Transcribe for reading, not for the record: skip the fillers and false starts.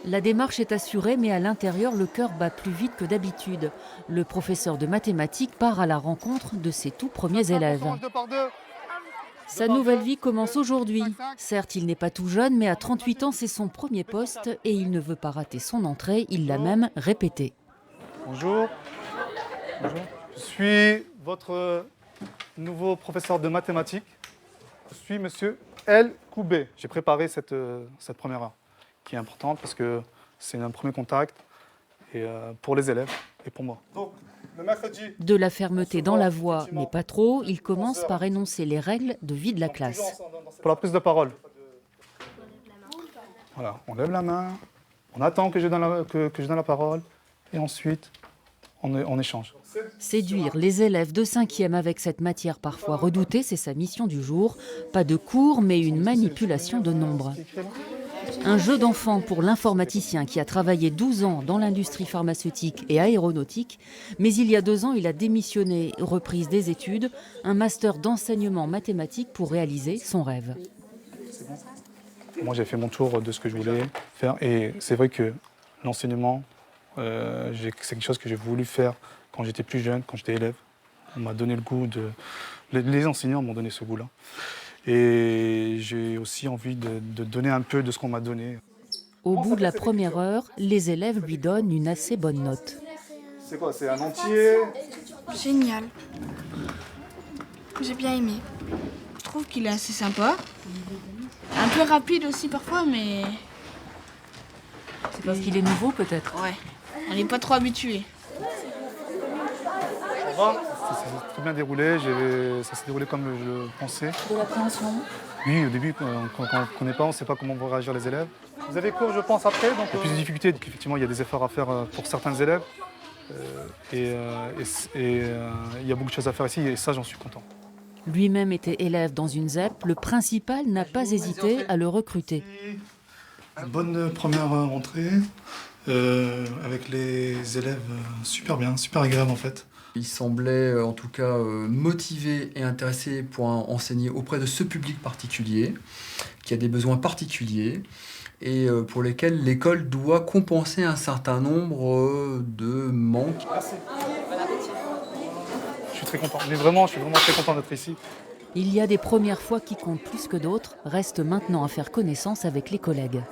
La démarche est assurée, mais à l'intérieur, le cœur bat plus vite que d'habitude. Le professeur de mathématiques part à la rencontre de ses tout premiers élèves. Sa nouvelle vie commence aujourd'hui. Certes, il n'est pas tout jeune, mais à 38 ans, c'est son premier poste et il ne veut pas rater son entrée. Il l'a même répété. Bonjour. Bonjour. Je suis votre nouveau professeur de mathématiques. Je suis monsieur El Koubé. J'ai préparé cette première heure, qui est importante parce que c'est un premier contact et, pour les élèves et pour moi. Donc, le mercredi, de la fermeté dans la voix, mais pas trop, il commence par énoncer les règles de vie de la classe. Pour la prise de parole. Voilà, on lève la main, on attend que je donne la parole et ensuite on échange. Séduire les élèves de 5e avec cette matière parfois redoutée, c'est sa mission du jour. Pas de cours, mais une manipulation de nombres. Un jeu d'enfant pour l'informaticien qui a travaillé 12 ans dans l'industrie pharmaceutique et aéronautique, mais il y a 2 ans, il a démissionné, reprise des études, un master d'enseignement mathématique pour réaliser son rêve. Moi, j'ai fait mon tour de ce que je voulais faire et c'est vrai que l'enseignement, c'est quelque chose que j'ai voulu faire quand j'étais plus jeune, quand j'étais élève. On m'a donné le goût de... Les enseignants m'ont donné ce goût-là. Et j'ai aussi envie de donner un peu de ce qu'on m'a donné. Au bout de la première heure, les élèves lui donnent une assez bonne note. C'est quoi? C'est un entier? Génial. J'ai bien aimé. Je trouve qu'il est assez sympa. Un peu rapide aussi parfois, mais... C'est parce qu'il est nouveau peut-être? Ouais, on n'est pas trop habitué. Ça va? Ça s'est très bien déroulé, ça s'est déroulé comme je le pensais. De l'appréhension? Oui, au début, quand on ne connaît pas, on ne sait pas comment vont réagir les élèves. Vous avez cours, je pense, après, donc il y a plus de difficultés. Donc effectivement, il y a des efforts à faire pour certains élèves. Il y a beaucoup de choses à faire ici et ça, j'en suis content. Lui-même était élève dans une ZEP, le principal n'a pas hésité à le recruter. Une bonne première entrée avec les élèves super bien, super agréable en fait. Il semblait en tout cas motivé et intéressé pour enseigner auprès de ce public particulier, qui a des besoins particuliers et pour lesquels l'école doit compenser un certain nombre de manques. Merci. Je suis très content, mais vraiment, je suis vraiment très content d'être ici. Il y a des premières fois qui comptent plus que d'autres, reste maintenant à faire connaissance avec les collègues.